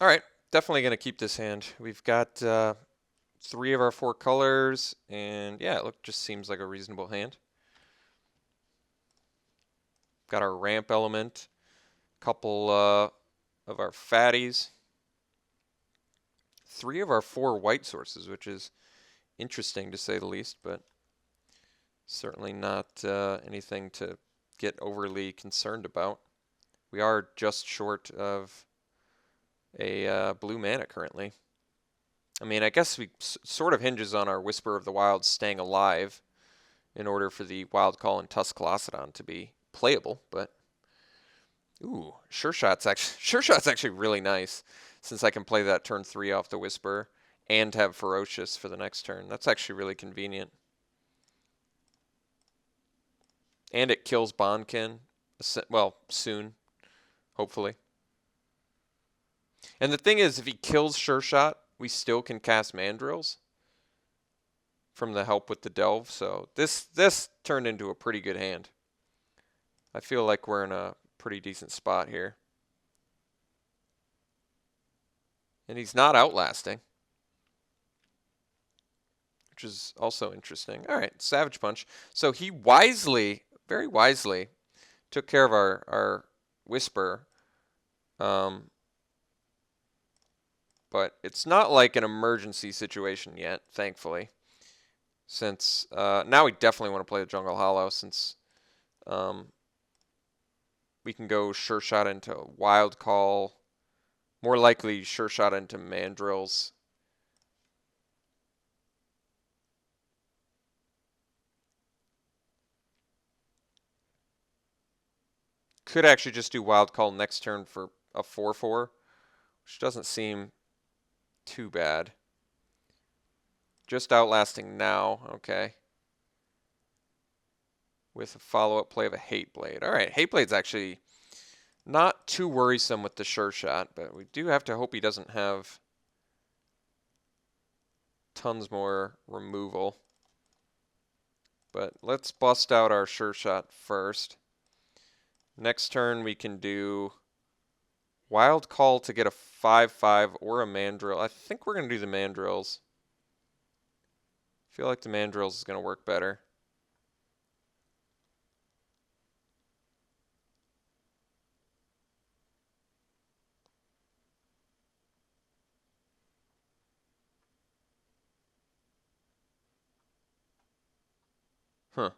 All right, definitely going to keep this hand. We've got 3 of our 4 colors, and yeah, it just seems like a reasonable hand. Got our ramp element, couple of our fatties, 3 of our 4 white sources, which is interesting to say the least, but certainly not anything to get overly concerned about. We are just short of a blue mana currently. I mean, I guess we sort of hinges on our Whisper of the Wilds staying alive in order for the Wild Call and Tuscalocedon to be playable, but ooh, Sure Shot's actually really nice since I can play that turn 3 off the Whisper and have Ferocious for the next turn. That's actually really convenient. And it kills Bondkin, well, soon, hopefully. And the thing is, if he kills Sure Shot, we still can cast Mandrills from the help with the Delve. So this turned into a pretty good hand. I feel like we're in a pretty decent spot here. And he's not outlasting, which is also interesting. All right, Savage Punch. So he wisely, very wisely, took care of our Whisper. But it's not like an emergency situation yet, thankfully. Since now we definitely want to play the Jungle Hollow, since we can go Sure Shot into Wild Call. More likely Sure Shot into Mandrills. Could actually just do Wild Call next turn for a 4/4, which doesn't seem too bad. Just outlasting now, okay. With a follow-up play of a Hate Blade. All right, Hate Blade's actually not too worrisome with the Sure Shot, but we do have to hope he doesn't have tons more removal. But let's bust out our Sure Shot first. Next turn we can do Wild Call to get a 5/5 or a Mandrill. I think we're going to do the Mandrills. I feel like the Mandrills is going to work better. Huh.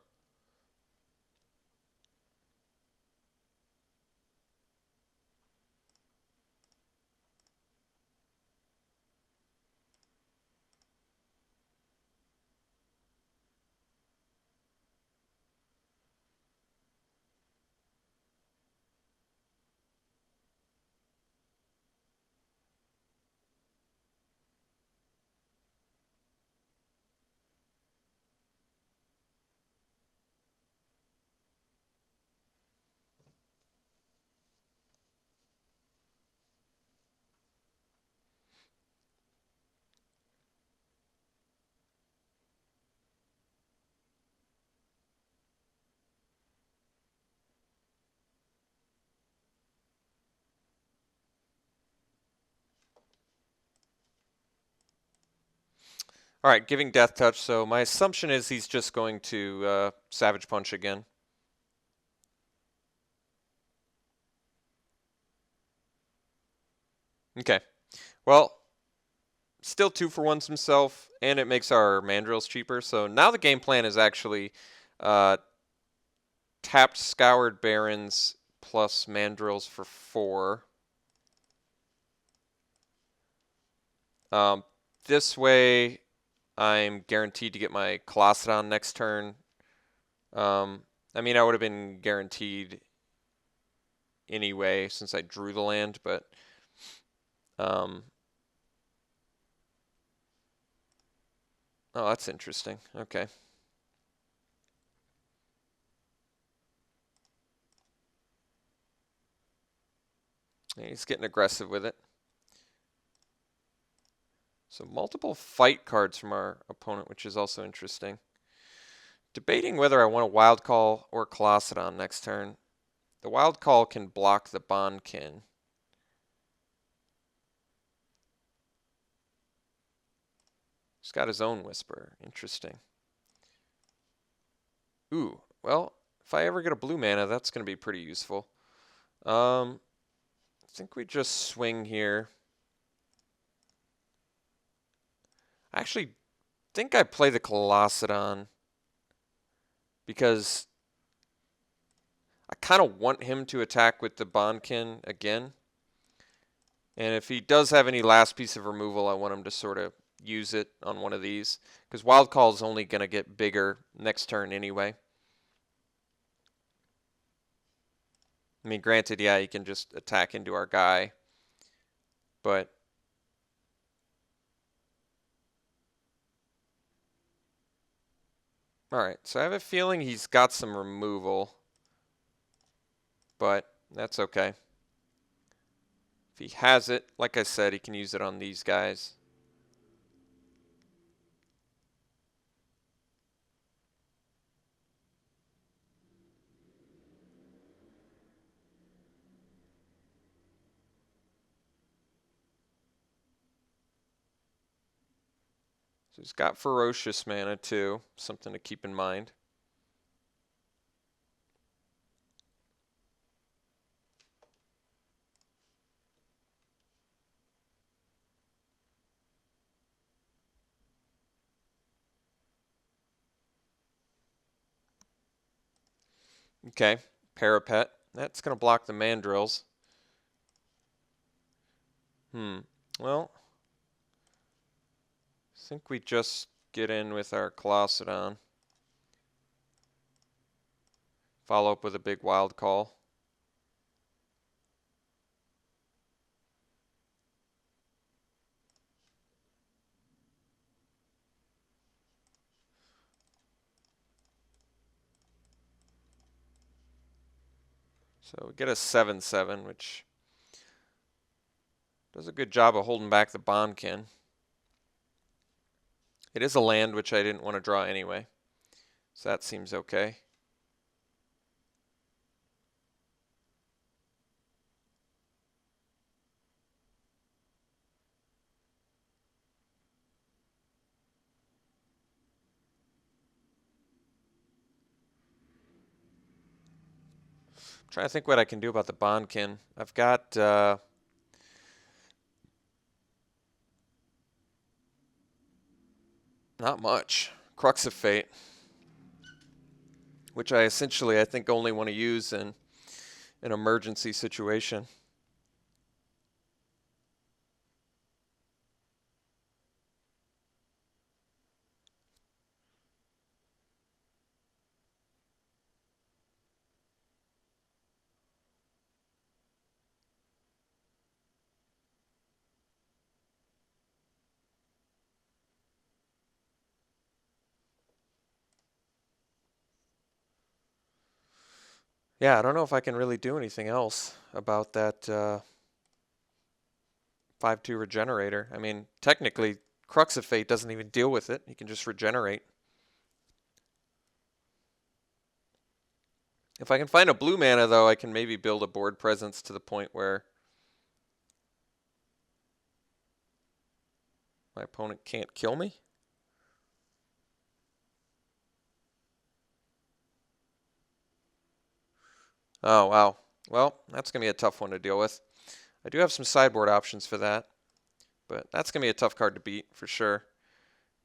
All right, giving Death Touch. So my assumption is he's just going to Savage Punch again. Okay. Well, still 2-for-1s himself, and it makes our Mandrills cheaper. So now the game plan is actually tapped Scoured Barrens plus Mandrills for 4. This way, I'm guaranteed to get my Colossedon next turn. I mean, I would have been guaranteed anyway since I drew the land, but oh, that's interesting. Okay. He's getting aggressive with it. So multiple fight cards from our opponent, which is also interesting. Debating whether I want a Wild Call or Colossedon next turn. The Wild Call can block the Bondkin. He's got his own whisper. Interesting. Ooh, well, if I ever get a blue mana, that's going to be pretty useful. I think we just swing here. I actually think I play the Colossedon because I kind of want him to attack with the Bondkin again. And if he does have any last piece of removal, I want him to sort of use it on one of these. Because Wild Call is only going to get bigger next turn anyway. I mean, granted, yeah, he can just attack into our guy. But alright, so I have a feeling he's got some removal. But that's okay. If he has it, like I said, he can use it on these guys. So he's got Ferocious Mana too, something to keep in mind. Okay, Parapet. That's going to block the Mandrills. Well, I think we just get in with our Colossedon. Follow up with a big Wild Call. So we get a 7/7, which does a good job of holding back the Bondkin. It is a land which I didn't want to draw anyway, so that seems okay. I'm trying to think what I can do about the Bondkin. I've got not much. Crux of Fate, which I essentially, I think, only want to use in an emergency situation. Yeah, I don't know if I can really do anything else about that 5/2 regenerator. I mean, technically, Crux of Fate doesn't even deal with it. He can just regenerate. If I can find a blue mana, though, I can maybe build a board presence to the point where my opponent can't kill me. Oh, wow. Well, that's going to be a tough one to deal with. I do have some sideboard options for that, but that's going to be a tough card to beat for sure.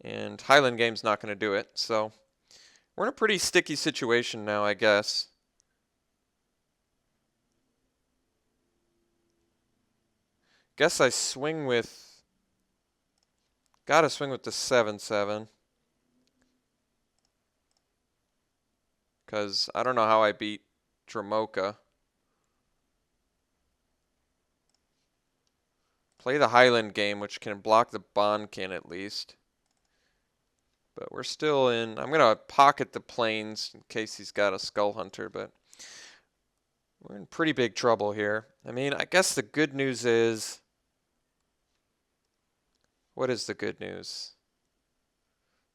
And Highland Game's not going to do it, so we're in a pretty sticky situation now, I guess. Guess I swing with... Gotta swing with the 7/7. Because I don't know how I beat Dramoka. Play the Highland Game, which can block the Bondkin at least. But we're still in... I'm going to pocket the Plains in case he's got a Skull Hunter, but we're in pretty big trouble here. I mean, I guess the good news is... What is the good news?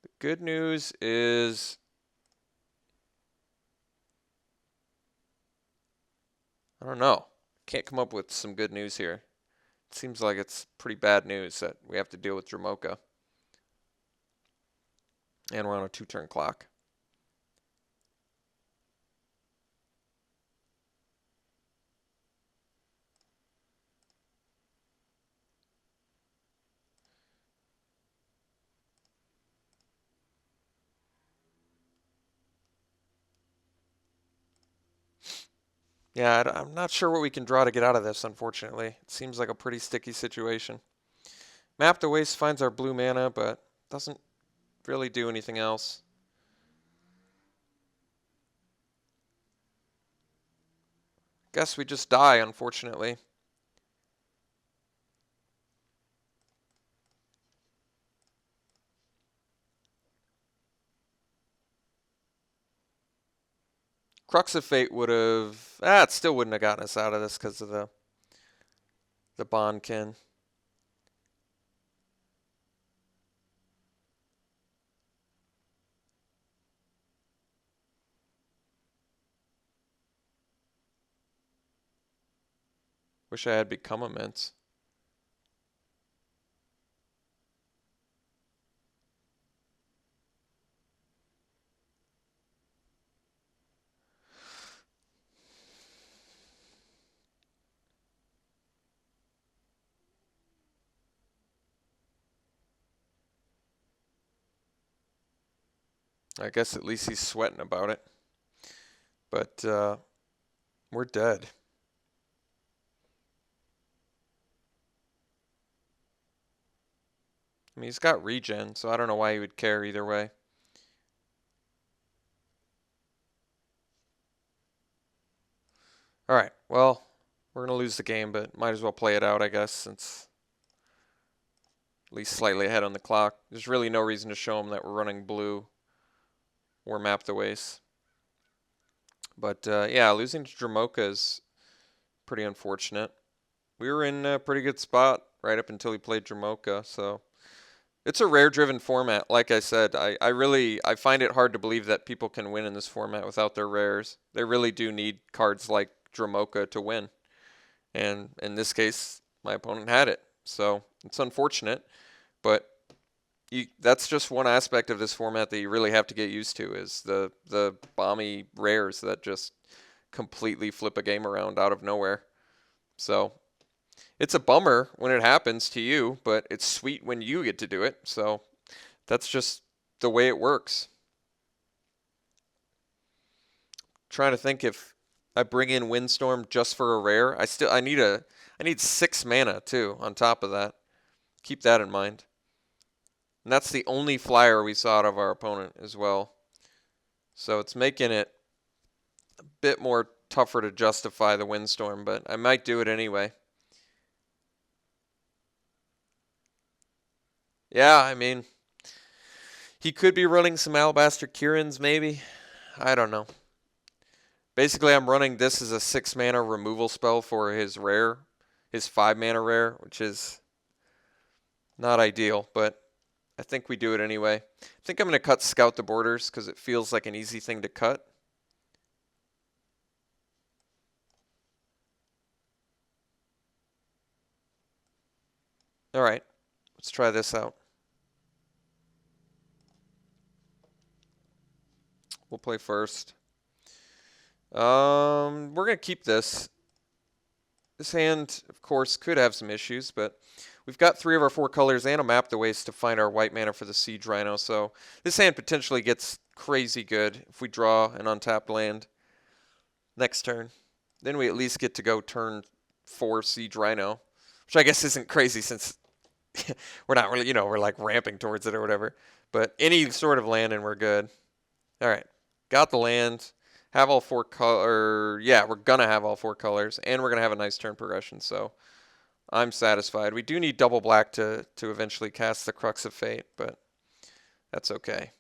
The good news is... I don't know. Can't come up with some good news here. It seems like it's pretty bad news that we have to deal with Dramoka. And we're on a 2-turn clock. Yeah, I'm not sure what we can draw to get out of this, unfortunately. It seems like a pretty sticky situation. Map the Waste finds our blue mana, but doesn't really do anything else. Guess we just die, unfortunately. Crux of Fate would have... it still wouldn't have gotten us out of this because of the Bondkin. Wish I had become immense. I guess at least he's sweating about it. But we're dead. I mean, he's got regen, so I don't know why he would care either way. All right, well, we're going to lose the game, but might as well play it out, I guess, since at least slightly ahead on the clock. There's really no reason to show him that we're running blue or Map the Waste. But yeah, losing to Dramoka is pretty unfortunate. We were in a pretty good spot right up until he played Dramoka, so it's a rare-driven format. Like I said, I find it hard to believe that people can win in this format without their rares. They really do need cards like Dramoka to win. And in this case, my opponent had it. So it's unfortunate, but that's just one aspect of this format that you really have to get used to is the bomby rares that just completely flip a game around out of nowhere. So it's a bummer when it happens to you, but it's sweet when you get to do it. So that's just the way it works. Trying to think if I bring in Windstorm just for a rare. I need 6 mana too on top of that. Keep that in mind. And that's the only flyer we saw out of our opponent as well. So it's making it a bit more tougher to justify the Windstorm, but I might do it anyway. Yeah, I mean, he could be running some Alabaster Kirans maybe. I don't know. Basically, I'm running this as a 6 mana removal spell for his rare, his 5 mana rare, which is not ideal, but I think we do it anyway. I think I'm going to cut Scout the Borders because it feels like an easy thing to cut. All right, let's try this out. We'll play first. We're going to keep this. This hand, of course, could have some issues, but we've got 3 of our 4 colors and a Map the Waste to find our white mana for the Siege Rhino, so this hand potentially gets crazy good if we draw an untapped land next turn. Then we at least get to go turn 4 Siege Rhino, which I guess isn't crazy since we're not really, we're like ramping towards it or whatever. But any sort of land and we're good. All right, got the land. Have all 4 color. Yeah, we're gonna have all 4 colors, and we're gonna have a nice turn progression. So I'm satisfied. We do need double black to eventually cast the Crux of Fate, but that's okay.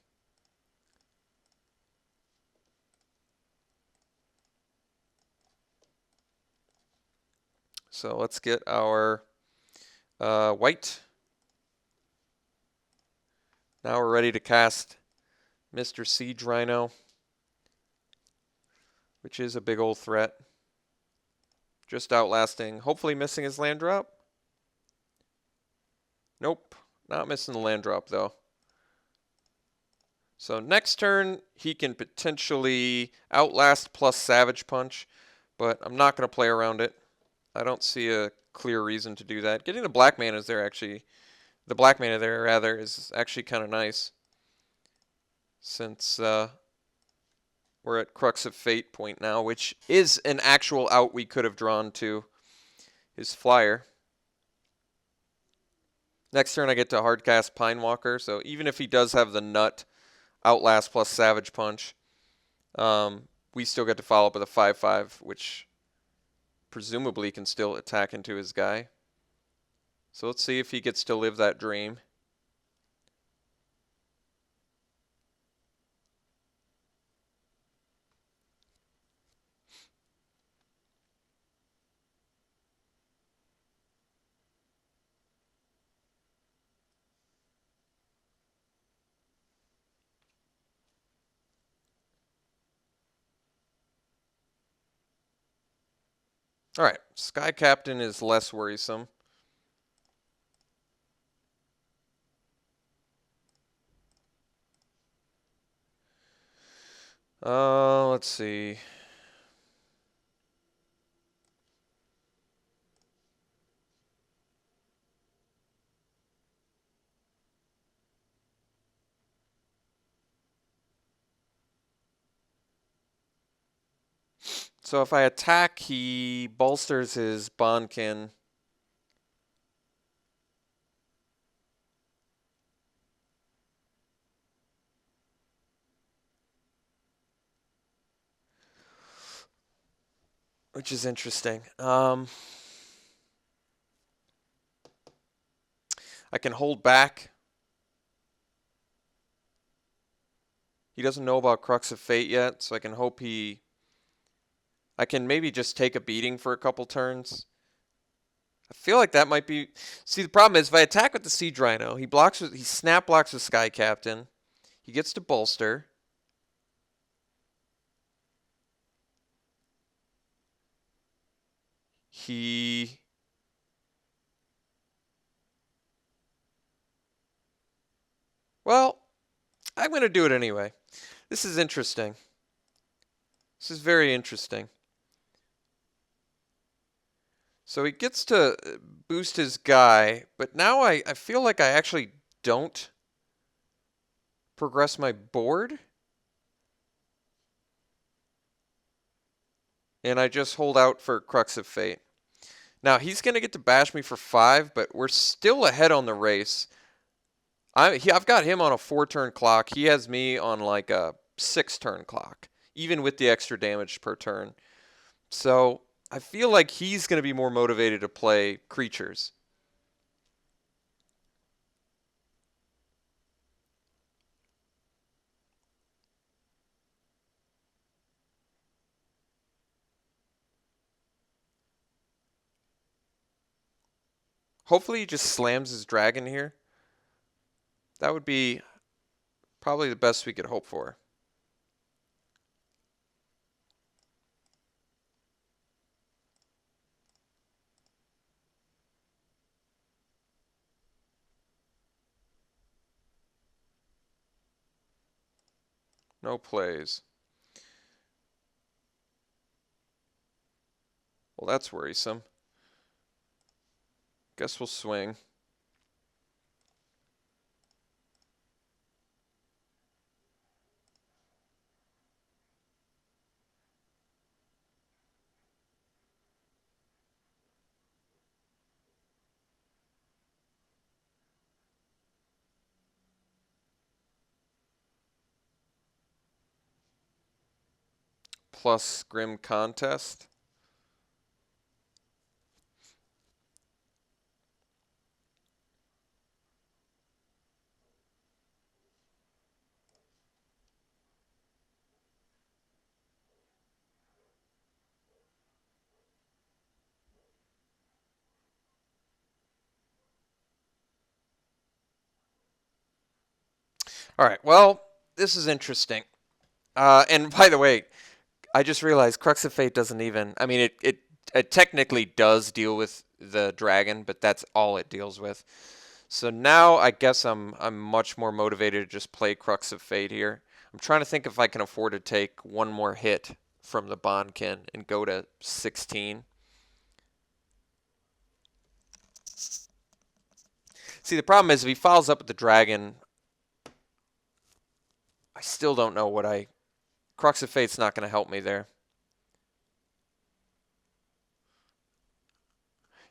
So let's get our white. Now we're ready to cast Mr. Siege Rhino, which is a big old threat. Just outlasting, hopefully missing his land drop. Nope, not missing the land drop though. So next turn, he can potentially Outlast plus Savage Punch, but I'm not going to play around it. I don't see a clear reason to do that. Getting the black mana is there actually. The black mana there, rather, is actually kind of nice. Since we're at Crux of Fate point now, which is an actual out we could have drawn to his flyer. Next turn I get to hardcast Pine Walker, so even if he does have the nut Outlast plus Savage Punch, we still get to follow up with a 5/5, which presumably can still attack into his guy. So let's see if he gets to live that dream. All right, Sky Captain is less worrisome. Let's see. So if I attack, he bolsters his Bonkin. Which is interesting. I can hold back. He doesn't know about Crux of Fate yet, so I can hope I can maybe just take a beating for a couple turns. I feel like that might be... See, the problem is if I attack with the Siege Rhino, he snap blocks with Sky Captain. He gets to bolster. Well, I'm going to do it anyway. This is interesting. This is very interesting. So he gets to boost his guy, but now I feel like I actually don't progress my board. And I just hold out for Crux of Fate. Now, he's going to get to bash me for 5, but we're still ahead on the race. I've got him on a 4-turn clock. He has me on like a 6-turn clock, even with the extra damage per turn. So I feel like he's going to be more motivated to play creatures. Hopefully he just slams his dragon here. That would be probably the best we could hope for. No plays. Well, that's worrisome. Guess we'll swing. Plus Grim Contest. All right, well, this is interesting. And by the way, I just realized Crux of Fate doesn't even... I mean, it technically does deal with the dragon, but that's all it deals with. So now I guess I'm much more motivated to just play Crux of Fate here. I'm trying to think if I can afford to take one more hit from the Bondkin and go to 16. See, the problem is if he follows up with the dragon, I still don't know what I... Crux of Fate's not going to help me there.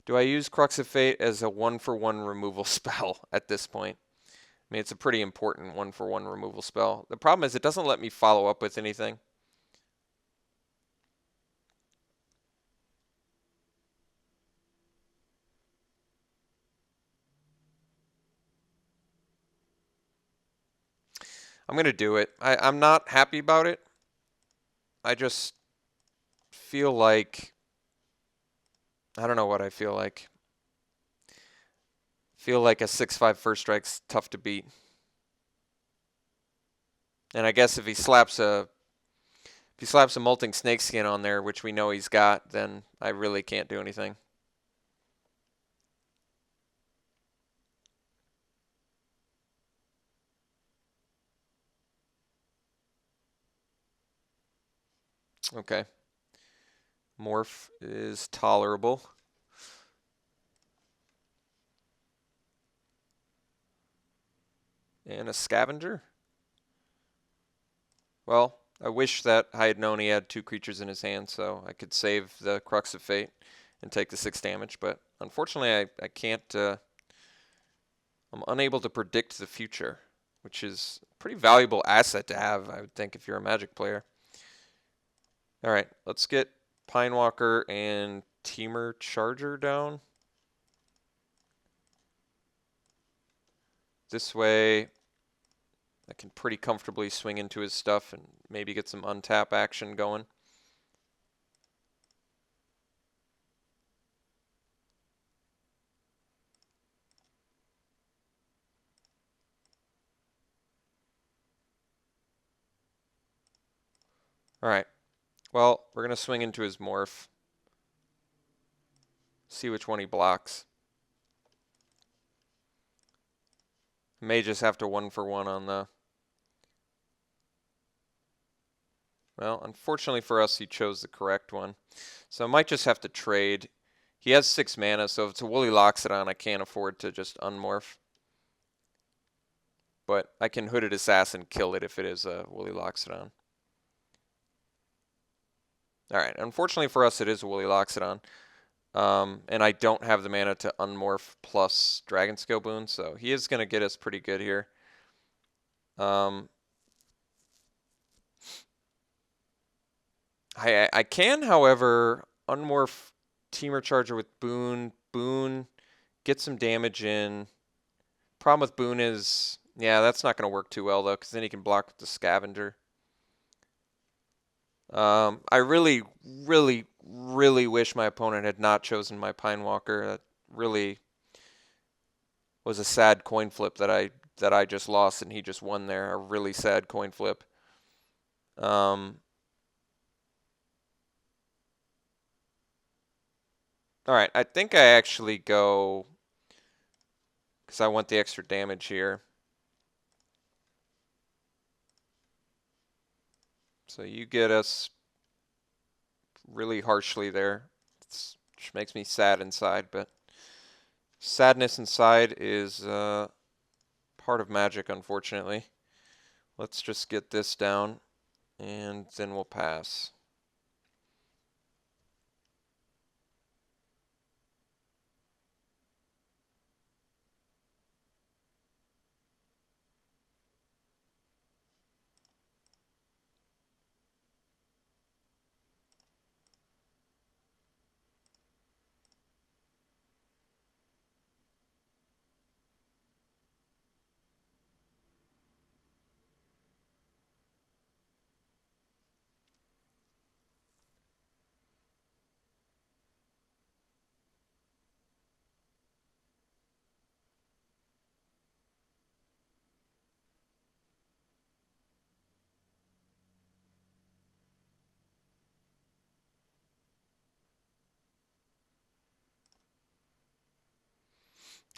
Do I use Crux of Fate as a one-for-one removal spell at this point? I mean, it's a pretty important one-for-one removal spell. The problem is it doesn't let me follow up with anything. I'm going to do it. I'm not happy about it. I just feel like... I don't know what I feel like. Feel like a 6/5 first strike's tough to beat. And I guess if he slaps a molting snakeskin on there, which we know he's got, then I really can't do anything. Okay. Morph is tolerable. And a scavenger? Well, I wish that I had known he had 2 creatures in his hand so I could save the Crux of Fate and take the 6 damage, but unfortunately I can't, I'm unable to predict the future, which is a pretty valuable asset to have, I would think, if you're a Magic player. Alright, let's get Pinewalker and Teamer Charger down. This way I can pretty comfortably swing into his stuff and maybe get some untap action going. Alright, well, we're going to swing into his morph. See which one he blocks. May just have to 1-for-1 on the... Well, unfortunately for us, he chose the correct one. So I might just have to trade. He has 6 mana, so if it's a Woolly Loxodon, I can't afford to just unmorph. But I can Hooded Assassin kill it if it is a Woolly Loxodon. Alright, unfortunately for us, it is a Woolly Loxodon. And I don't have the mana to unmorph plus Dragon Scale Boon, so he is going to get us pretty good here. I can, however, unmorph Teamer Charger with Boon. Boon, get some damage in. Problem with Boon is, yeah, that's not going to work too well, though, because then he can block with the Scavenger. I really, really, really wish my opponent had not chosen my Pinewalker. That really was a sad coin flip that I just lost and he just won there. A really sad coin flip. Alright, I think I actually go, because I want the extra damage here. So you get us really harshly there, which makes me sad inside, but sadness inside is part of Magic, unfortunately. Let's just get this down, and then we'll pass.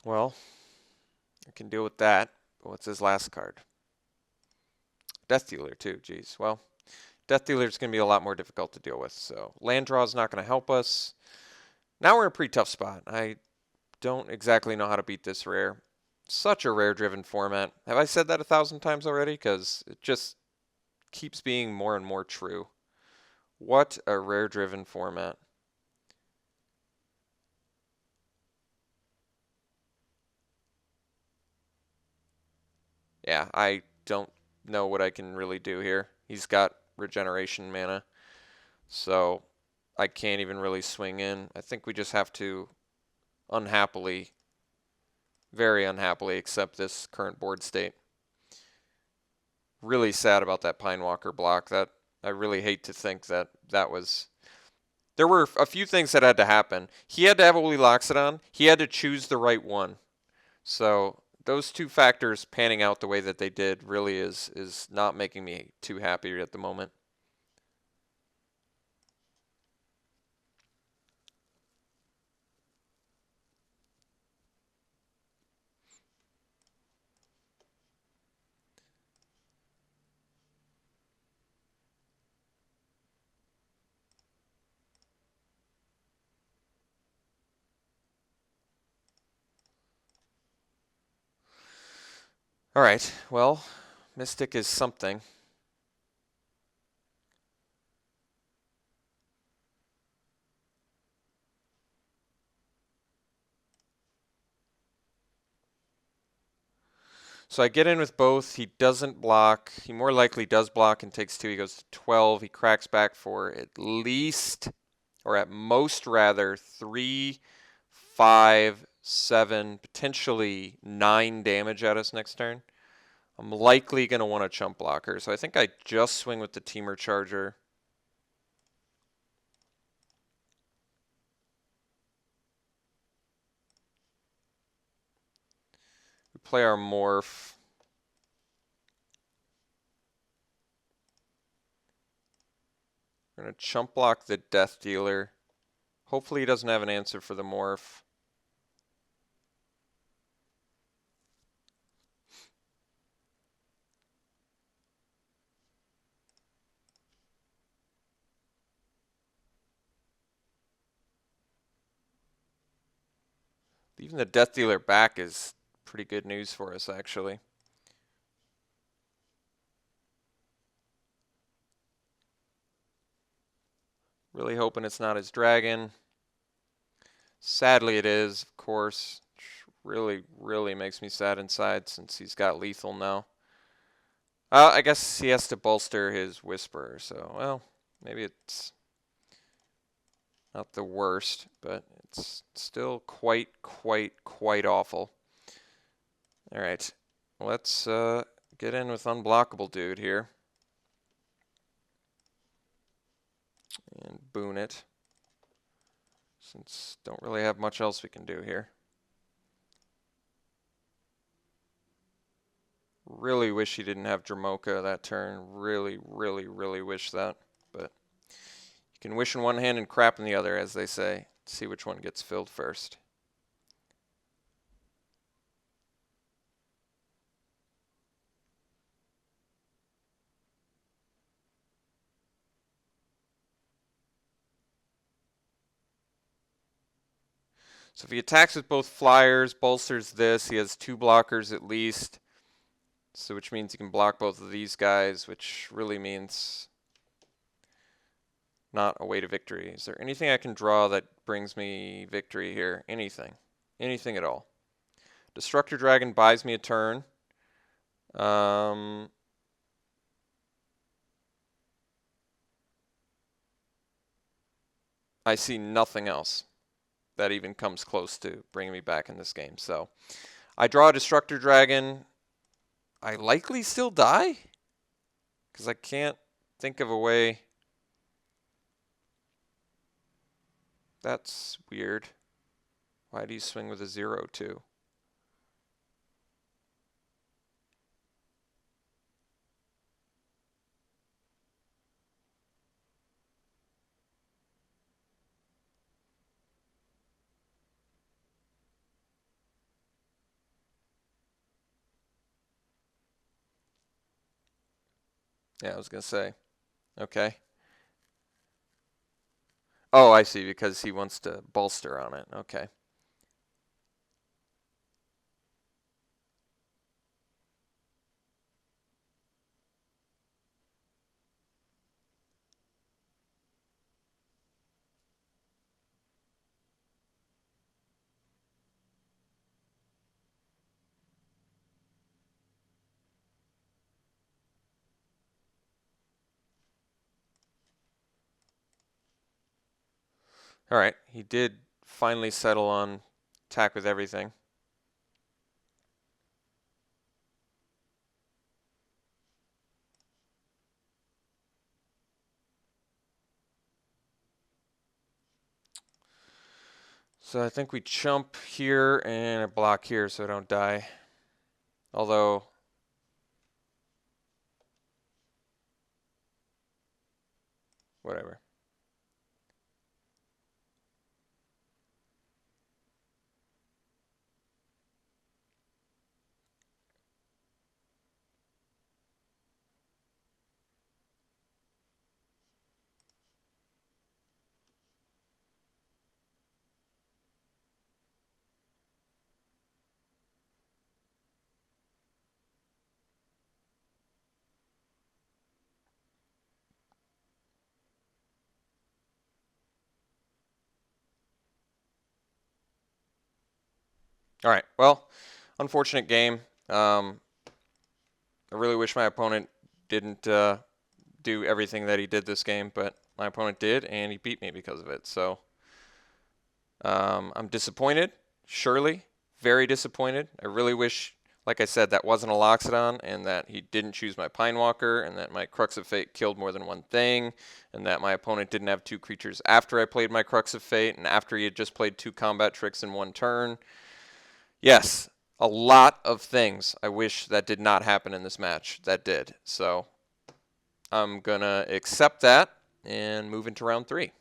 Well, I can deal with that. But what's his last card? Death Dealer too, geez. Well, Death Dealer is going to be a lot more difficult to deal with. So land draw is not going to help us. Now we're in a pretty tough spot. I don't exactly know how to beat this rare. Such a rare-driven format. Have I said that 1,000 times already? Because it just keeps being more and more true. What a rare-driven format. Yeah, I don't know what I can really do here. He's got regeneration mana, so I can't even really swing in. I think we just have to unhappily, very unhappily, accept this current board state. Really sad about that Pine Walker block. That I really hate to think that that was. There were a few things that had to happen. He had to have Oli Loxodon. He had to choose the right one. So those two factors panning out the way that they did really is not making me too happy at the moment. All right, well, Mystic is something. So I get in with both. He doesn't block. He more likely does block and takes 2. He goes to 12. He cracks back for at least, or at most rather, 3, 5, 7, potentially 9 damage at us next turn. I'm likely going to want a chump blocker, so I think I just swing with the Teamer Charger. We play our Morph. We're going to chump block the Death Dealer. Hopefully he doesn't have an answer for the Morph. Even the Death Dealer back is pretty good news for us, actually. Really hoping it's not his dragon. Sadly it is, of course. Really, really makes me sad inside since he's got lethal now. I guess he has to bolster his Whisperer, so, well, maybe it's not the worst, but it's still quite awful. All right, let's get in with Unblockable Dude here. And boon it. Since don't really have much else we can do here. Really wish he didn't have Dramoka that turn. Really wish that. But you can wish in one hand and crap in the other, as they say. See which one gets filled first. So if he attacks with both flyers, bolsters this, he has 2 blockers at least. So which means he can block both of these guys, which really means not a way to victory. Is there anything I can draw that brings me victory here? Anything. Anything at all. Destructor Dragon buys me a turn. I see nothing else that even comes close to bringing me back in this game. So I draw a Destructor Dragon. I likely still die because I can't think of a way. That's weird. Why do you swing with a 0-2? Yeah, I was going to say. Okay. Oh, I see, because he wants to bolster on it. Okay. All right. He did finally settle on attack with everything. So I think we chump here and a block here so I don't die. Although, whatever. All right. Well, unfortunate game. I really wish my opponent didn't do everything that he did this game, but my opponent did, and he beat me because of it. So I'm disappointed, surely, very disappointed. I really wish, like I said, that wasn't a Loxodon, and that he didn't choose my Pine Walker, and that my Crux of Fate killed more than one thing, and that my opponent didn't have two creatures after I played my Crux of Fate, and after he had just played two combat tricks in one turn. Yes, a lot of things I wish that did not happen in this match that did. So I'm going to accept that and move into round 3.